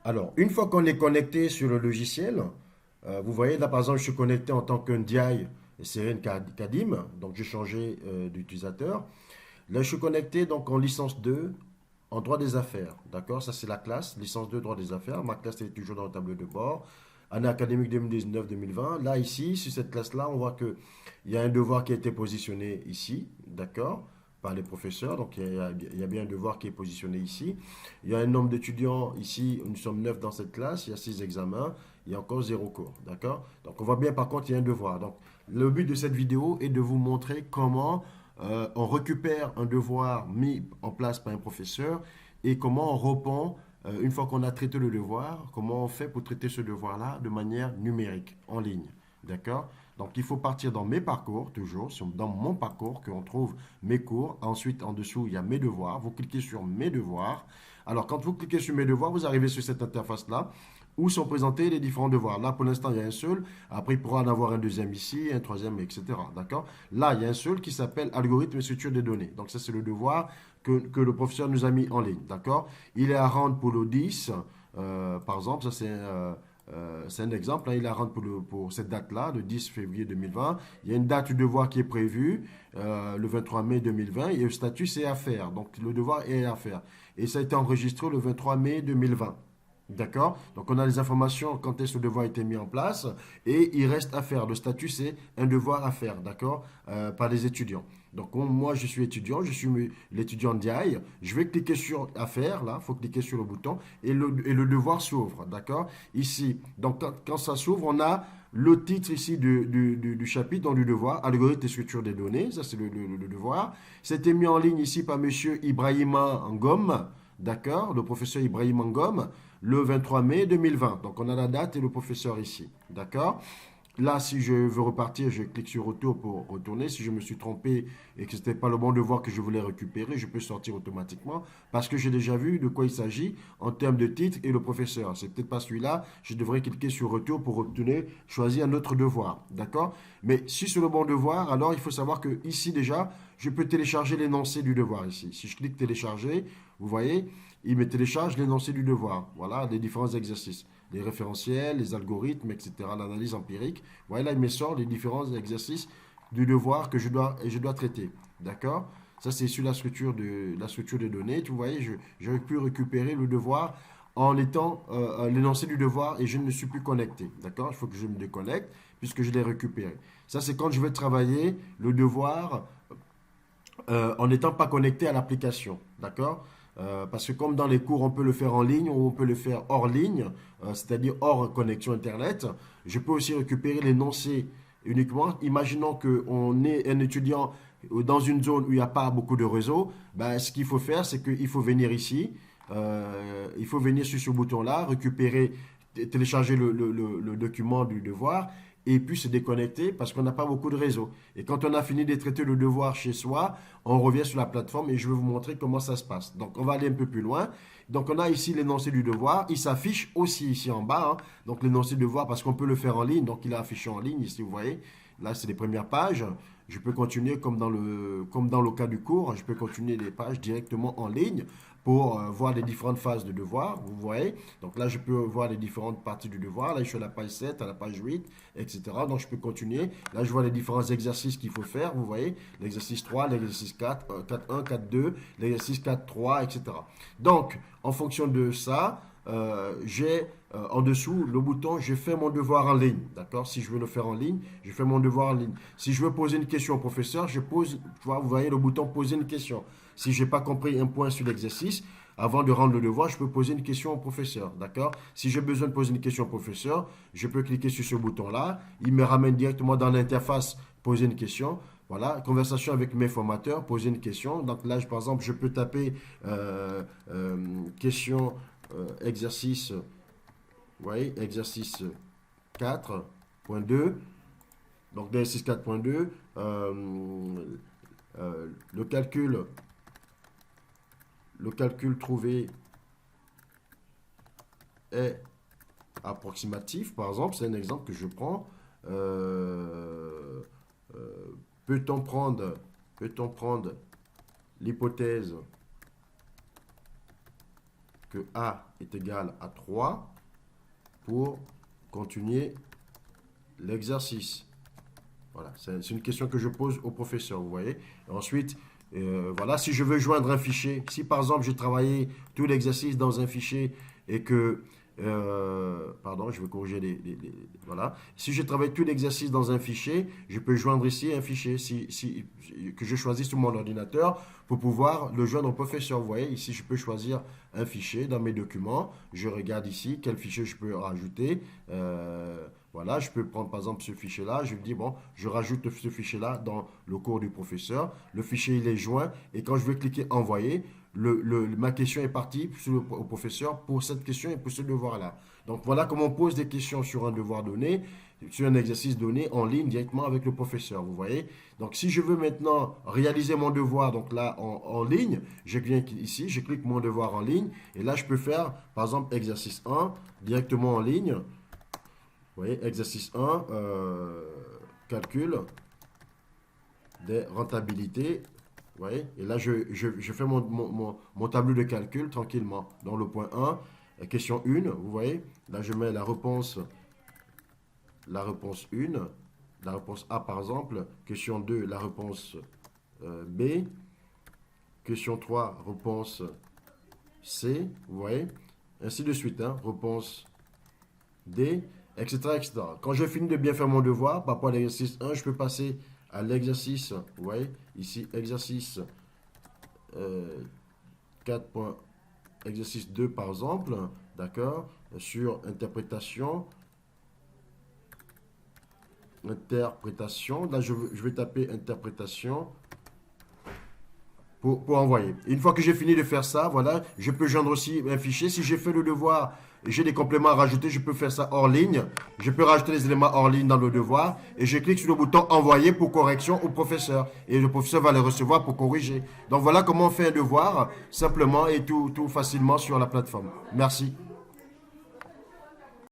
Alors, une fois qu'on est connecté sur le logiciel, vous voyez là par exemple, je suis connecté en tant qu'NDI Serine Kadim, donc j'ai changé d'utilisateur. Là, je suis connecté donc en licence 2 en droit des affaires. D'accord? Ça, c'est la classe, licence 2 droit des affaires. Ma classe est toujours dans le tableau de bord. Année académique 2019-2020. Là, ici, sur cette classe-là, on voit qu'il y a un devoir qui a été positionné ici. D'accord? Par les professeurs. Donc, il y a bien un devoir qui est positionné ici. Il y a un nombre d'étudiants ici. Nous sommes 9 dans cette classe. Il y a 6 examens. Il y a encore 0 cours. D'accord? Donc, on voit bien, par contre, il y a un devoir. Donc, le but de cette vidéo est de vous montrer comment on récupère un devoir mis en place par un professeur et comment on répond, une fois qu'on a traité le devoir, comment on fait pour traiter ce devoir-là de manière numérique, en ligne. D'accord? Donc il faut partir dans mes parcours, toujours, dans mon parcours, qu'on trouve mes cours. Ensuite, en dessous, il y a mes devoirs. Vous cliquez sur mes devoirs. Alors, quand vous cliquez sur mes devoirs, vous arrivez sur cette interface-là où sont présentés les différents devoirs. Là, pour l'instant, il y a un seul. Après, il pourra en avoir un deuxième ici, un troisième, etc. D'accord? Là, il y a un seul qui s'appelle algorithme et structure des données. Donc, ça, c'est le devoir que le professeur nous a mis en ligne. D'accord? Il est à rendre pour le 10. Par exemple, ça, c'est un exemple. Hein. Il est à rendre pour cette date-là, le 10 février 2020. Il y a une date du devoir qui est prévue, le 23 mai 2020. Et le statut, c'est à faire. Donc, le devoir est à faire. Et ça a été enregistré le 23 mai 2020. D'accord? Donc on a les informations quand est-ce que le devoir a été mis en place et il reste à faire. Le statut, c'est un devoir à faire, d'accord? Par les étudiants. Donc moi, je suis étudiant, je suis l'étudiant d'IAI. Je vais cliquer sur à faire, là, il faut cliquer sur le bouton et le devoir s'ouvre, d'accord? Ici, donc quand ça s'ouvre, on a le titre ici du chapitre dans le devoir, algorithme et structure des données, ça c'est le devoir. C'était mis en ligne ici par monsieur Ibrahima Ngom, d'accord? Le professeur Ibrahima Ngom le 23 mai 2020. Donc on a la date et le professeur ici. D'accord? Là, si je veux repartir, je clique sur retour pour retourner. Si je me suis trompé et que ce n'était pas le bon devoir que je voulais récupérer, je peux sortir automatiquement parce que j'ai déjà vu de quoi il s'agit en termes de titre et le professeur. C'est peut-être pas celui-là. Je devrais cliquer sur retour pour retourner, choisir un autre devoir. D'accord? Mais si c'est le bon devoir, alors il faut savoir que ici déjà, je peux télécharger l'énoncé du devoir ici. Si je clique télécharger, vous voyez, il me télécharge l'énoncé du devoir. Voilà, les différents exercices. Les référentiels, les algorithmes, etc., l'analyse empirique. Voilà, il me sort les différents exercices du devoir que je dois traiter. D'accord? Ça, c'est sur la structure des données. Tu vois, j'aurais pu récupérer le devoir en étant l'énoncé du devoir et je ne suis plus connecté. D'accord? Il faut que je me déconnecte puisque je l'ai récupéré. Ça, c'est quand je vais travailler le devoir en n'étant pas connecté à l'application. D'accord? Parce que comme dans les cours, on peut le faire en ligne ou on peut le faire hors ligne, c'est-à-dire hors connexion Internet, je peux aussi récupérer l'énoncé uniquement. Imaginons qu'on est un étudiant dans une zone où il n'y a pas beaucoup de réseau, ben, ce qu'il faut faire, c'est qu'il faut venir ici, il faut venir sur ce bouton-là, récupérer, télécharger le document du devoir et puis se déconnecter parce qu'on n'a pas beaucoup de réseau. Et quand on a fini de traiter le devoir chez soi, on revient sur la plateforme et je vais vous montrer comment ça se passe. Donc on va aller un peu plus loin. Donc on a ici l'énoncé du devoir. Il s'affiche aussi ici en bas. Hein. Donc l'énoncé du devoir parce qu'on peut le faire en ligne. Donc il est affiché en ligne ici, vous voyez. Là c'est les premières pages. Je peux continuer comme dans le cas du cours. Je peux continuer les pages directement en ligne pour voir les différentes phases de devoir, vous voyez. Donc là, je peux voir les différentes parties du devoir. Là, je suis à la page 7, à la page 8, etc. Donc, je peux continuer. Là, je vois les différents exercices qu'il faut faire, vous voyez. L'exercice 3, l'exercice 4, 4.1, 4.2, l'exercice 4.3, etc. Donc, en fonction de ça, j'ai en dessous le bouton je fais mon devoir en ligne. D'accord? Si je veux le faire en ligne, je fais mon devoir en ligne. Si je veux poser une question au professeur, je pose, vous voyez le bouton poser une question. Si je n'ai pas compris un point sur l'exercice, avant de rendre le devoir, je peux poser une question au professeur. D'accord? Si j'ai besoin de poser une question au professeur, je peux cliquer sur ce bouton-là. Il me ramène directement dans l'interface poser une question. Voilà, conversation avec mes formateurs, poser une question. Donc là, par exemple, je peux taper question, exercice, vous voyez, exercice 4.2. Donc, dans l'exercice 4.2, le calcul trouvé est approximatif, par exemple, c'est un exemple que je prends. Euh, peut-on prendre l'hypothèse que A est égal à 3 pour continuer l'exercice. Voilà, c'est une question que je pose au professeur, vous voyez. Et ensuite, voilà, si je veux joindre un fichier, si par exemple j'ai travaillé tout l'exercice dans un fichier et que, pardon, je vais corriger voilà. Si je travaille tout l'exercice dans un fichier, je peux joindre ici un fichier que je choisis sur mon ordinateur pour pouvoir le joindre au professeur. Vous voyez, ici je peux choisir un fichier dans mes documents. Je regarde ici quel fichier je peux rajouter. Voilà, je peux prendre par exemple ce fichier-là. Je me dis, bon, je rajoute ce fichier-là dans le cours du professeur. Le fichier, il est joint. Et quand je vais cliquer envoyer, ma question est partie au professeur pour cette question et pour ce devoir-là. Donc voilà comment on pose des questions sur un devoir donné, sur un exercice donné en ligne directement avec le professeur. Vous voyez? Donc si je veux maintenant réaliser mon devoir, donc là en ligne, je viens ici, je clique mon devoir en ligne. Et là, je peux faire par exemple exercice 1 directement en ligne. Vous voyez, exercice 1, calcul des rentabilités. Vous voyez, et là, je fais mon tableau de calcul tranquillement. Dans le point 1, question 1, vous voyez, là, je mets la réponse 1, la réponse A par exemple. Question 2, la réponse B. Question 3, réponse C, vous voyez, ainsi de suite, hein, réponse D, etc., etc. Quand j'ai fini de bien faire mon devoir, par rapport à l'exercice 1, je peux passer à l'exercice, vous voyez, ici, exercice 4. Exercice 2, par exemple, d'accord, sur interprétation. Là, je vais taper interprétation pour envoyer. Une fois que j'ai fini de faire ça, voilà, je peux joindre aussi un fichier. Si j'ai fait le devoir et j'ai des compléments à rajouter, je peux faire ça hors ligne. Je peux rajouter les éléments hors ligne dans le devoir et je clique sur le bouton envoyer pour correction au professeur. Et le professeur va les recevoir pour corriger. Donc voilà comment on fait un devoir simplement et tout facilement sur la plateforme. Merci.